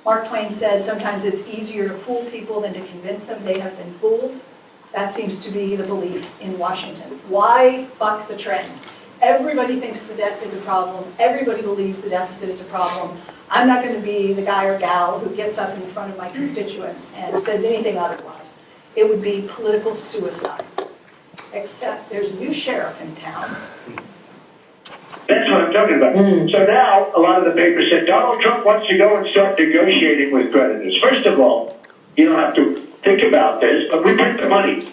Mark Twain said sometimes it's easier to fool people than to convince them they have been fooled. That seems to be the belief in Washington. Why buck the trend? Everybody thinks the debt is a problem. Everybody believes the deficit is a problem. I'm not going to be the guy or gal who gets up in front of my constituents and says anything otherwise. It would be political suicide. Except there's a new sheriff in town. That's what I'm talking about. So now, a lot of the papers said Donald Trump wants to go and start negotiating with creditors. First of all, you don't have to think about this, but we print the money.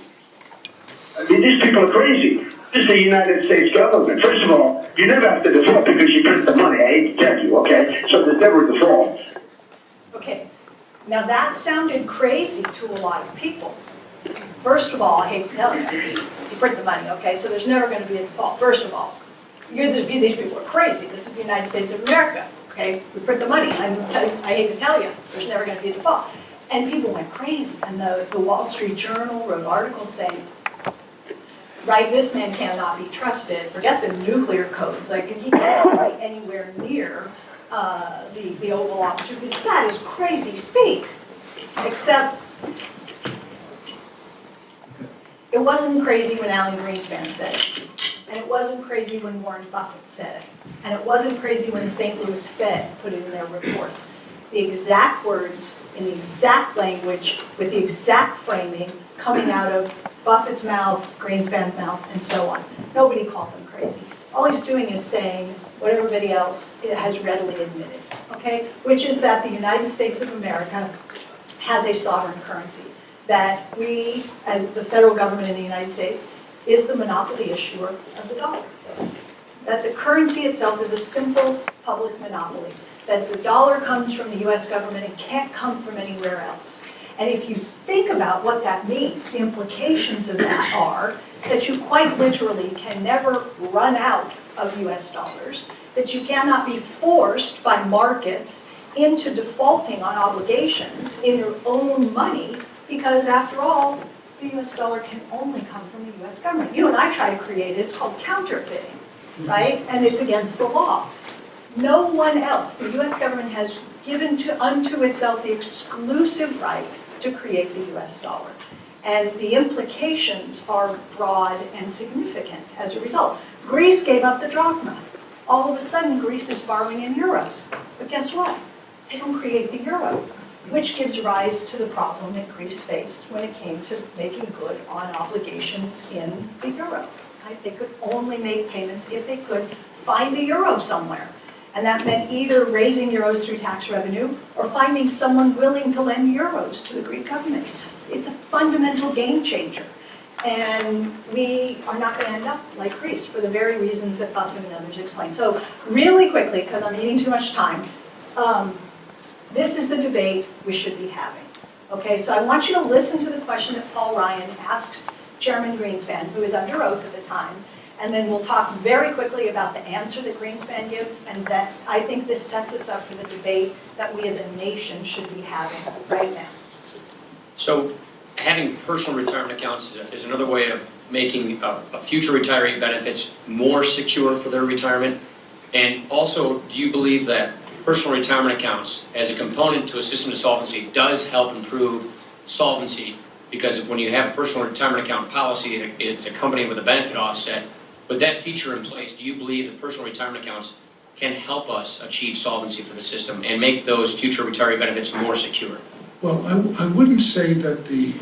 I mean, these people are crazy. This is the United States government. First of all, you never have to default because you print the money. I hate to tell you, okay? So there's never a default. Okay, now that sounded crazy to a lot of people. First of all, I hate to tell you, you print the money, okay? So there's never going to be a default. First of all, these people are crazy. This is the United States of America, okay? We print the money. I hate to tell you, there's never going to be a default. And people went crazy. And the Wall Street Journal wrote articles saying, right, this man cannot be trusted. Forget the nuclear codes. Like, he can't write anywhere near the Oval Office because that is crazy speak. Except, it wasn't crazy when Alan Greenspan said it. And it wasn't crazy when Warren Buffett said it. And it wasn't crazy when the St. Louis Fed put it in their reports. The exact words, in the exact language, with the exact framing, coming out of Buffett's mouth, Greenspan's mouth, and so on. Nobody called them crazy. All he's doing is saying what everybody else has readily admitted, okay? Which is that the United States of America has a sovereign currency. That we, as the federal government in the United States, is the monopoly issuer of the dollar. That the currency itself is a simple public monopoly. That the dollar comes from the US government and can't come from anywhere else. And if you think about what that means, the implications of that are that you quite literally can never run out of US dollars, that you cannot be forced by markets into defaulting on obligations in your own money, because after all, the US dollar can only come from the US government. You and I try to create it, it's called counterfeiting, right? And it's against the law. No one else, the US government has given unto itself the exclusive right to create the US dollar. And the implications are broad and significant as a result. Greece gave up the drachma. All of a sudden, Greece is borrowing in euros. But guess what? They don't create the euro, which gives rise to the problem that Greece faced when it came to making good on obligations in the euro. Right? They could only make payments if they could find the euro somewhere. And that meant either raising euros through tax revenue or finding someone willing to lend euros to the Greek government. It's a fundamental game changer. And we are not going to end up like Greece for the very reasons that Buffett and others explained. So really quickly, because I'm eating too much time, this is the debate we should be having. Okay, so I want you to listen to the question that Paul Ryan asks Chairman Greenspan, who is under oath at the time, and then we'll talk very quickly about the answer that Greenspan gives, and that I think this sets us up for the debate that we as a nation should be having right now. So having personal retirement accounts is another way of making a future retiree benefits more secure for their retirement. And also, do you believe that personal retirement accounts as a component to a system of solvency does help improve solvency? Because when you have a personal retirement account policy, it's accompanied with a benefit offset. With that feature in place, do you believe that personal retirement accounts can help us achieve solvency for the system and make those future retiree benefits more secure? Well, I wouldn't say that the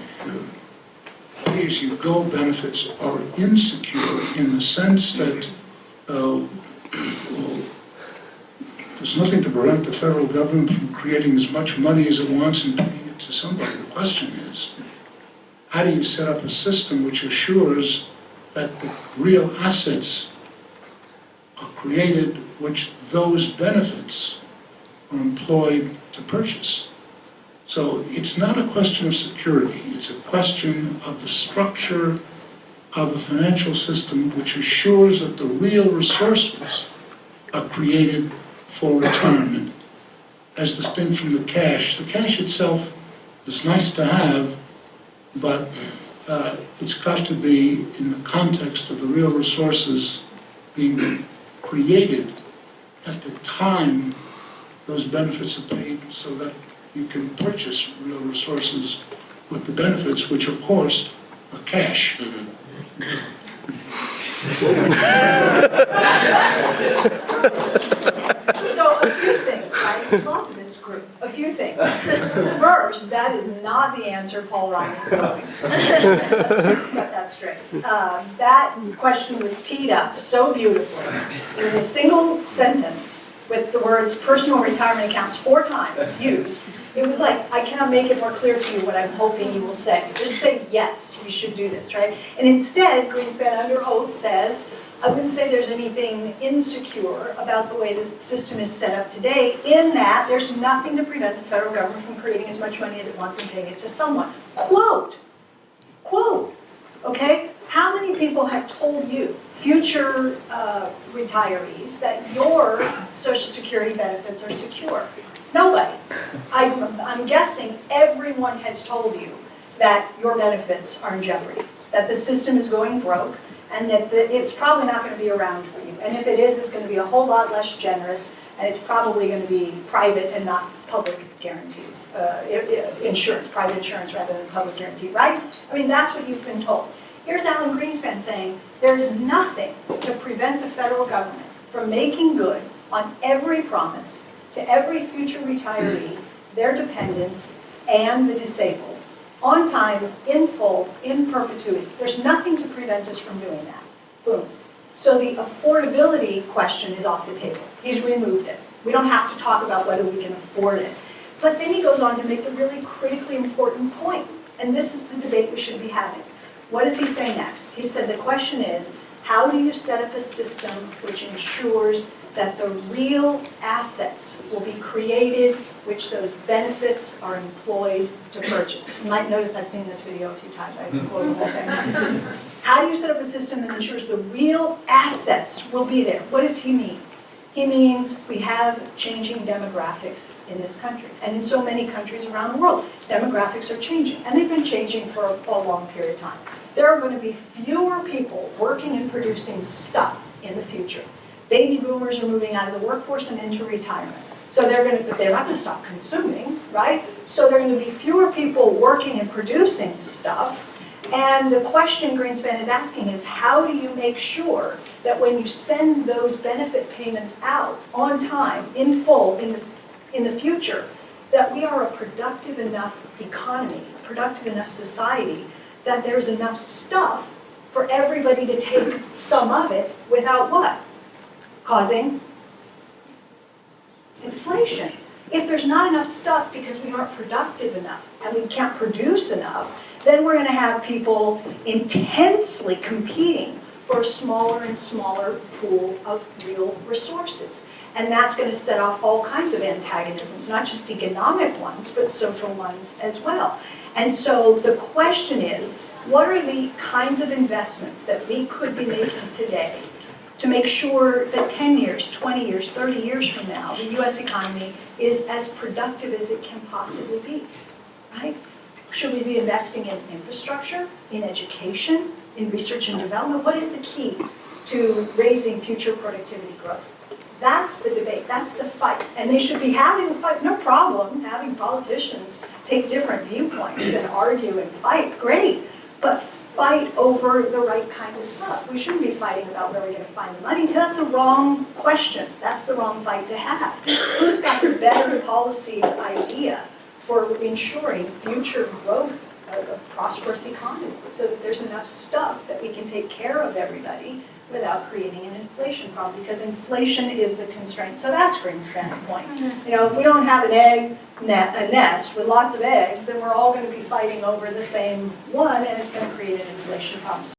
pay-as-you-go benefits are insecure in the sense that well, there's nothing to prevent the federal government from creating as much money as it wants and paying it to somebody. The question is, how do you set up a system which assures that the real assets are created which those benefits are employed to purchase? So it's not a question of security, it's a question of the structure of a financial system which assures that the real resources are created for retirement, as distinct from the cash. The cash itself is nice to have, but it's got to be in the context of the real resources being created at the time those benefits are paid, so that you can purchase real resources with the benefits, which of course are cash. So a few things, I love this group, a few things. First, that is not the answer Paul Ryan's going. Let's just get that straight. That question was teed up so beautifully. It was a single sentence with the words personal retirement accounts 4 times used. It was like, I cannot make it more clear to you what I'm hoping you will say. Just say, yes, we should do this, right? And instead, Greenspan under oath says, I wouldn't say there's anything insecure about the way the system is set up today, in that there's nothing to prevent the federal government from creating as much money as it wants and paying it to someone. Quote, okay? How many people have told you, future retirees, that your Social Security benefits are secure? Nobody. I'm guessing everyone has told you that your benefits are in jeopardy, that the system is going broke, and that it's probably not going to be around for you. And if it is, it's going to be a whole lot less generous, and it's probably going to be private and not public guarantees, insurance, private insurance rather than public guarantee, right? I mean, that's what you've been told. Here's Alan Greenspan saying, there is nothing to prevent the federal government from making good on every promise to every future retiree, their dependents, and the disabled, on time, in full, in perpetuity. There's nothing to prevent us from doing that. Boom. So the affordability question is off the table. He's removed it. We don't have to talk about whether we can afford it. But then he goes on to make a really critically important point, and this is the debate we should be having. What does he say next? He said the question is, how do you set up a system which ensures that the real assets will be created, which those benefits are employed to purchase? You might notice I've seen this video a few times. I can quote the whole thing. How do you set up a system that ensures the real assets will be there? What does he mean? He means we have changing demographics in this country, and in so many countries around the world. Demographics are changing, and they've been changing for a long period of time. There are going to be fewer people working and producing stuff in the future. Baby boomers are moving out of the workforce and into retirement. So they're not going to stop consuming, right? So there are going to be fewer people working and producing stuff. And the question Greenspan is asking is, how do you make sure that when you send those benefit payments out on time, in full, in the future, that we are a productive enough economy, a productive enough society, that there's enough stuff for everybody to take some of it without what? Causing inflation. If there's not enough stuff because we aren't productive enough and we can't produce enough, then we're going to have people intensely competing for a smaller and smaller pool of real resources. And that's going to set off all kinds of antagonisms, not just economic ones, but social ones as well. And so the question is, what are the kinds of investments that we could be making today to make sure that 10 years, 20 years, 30 years from now, the U.S. economy is as productive as it can possibly be, right? Should we be investing in infrastructure, in education, in research and development? What is the key to raising future productivity growth? That's the debate, that's the fight. And they should be having a fight, no problem having politicians take different viewpoints and argue and fight, great. But fight over the right kind of stuff. We shouldn't be fighting about where we're going to find the money. That's the wrong question. That's the wrong fight to have. Who's got the better policy idea for ensuring future growth of a prosperous economy so that there's enough stuff that we can take care of everybody without creating an inflation problem, because inflation is the constraint. So that's Greenspan's point. You know, if we don't have a nest with lots of eggs, then we're all going to be fighting over the same one, and it's going to create an inflation problem.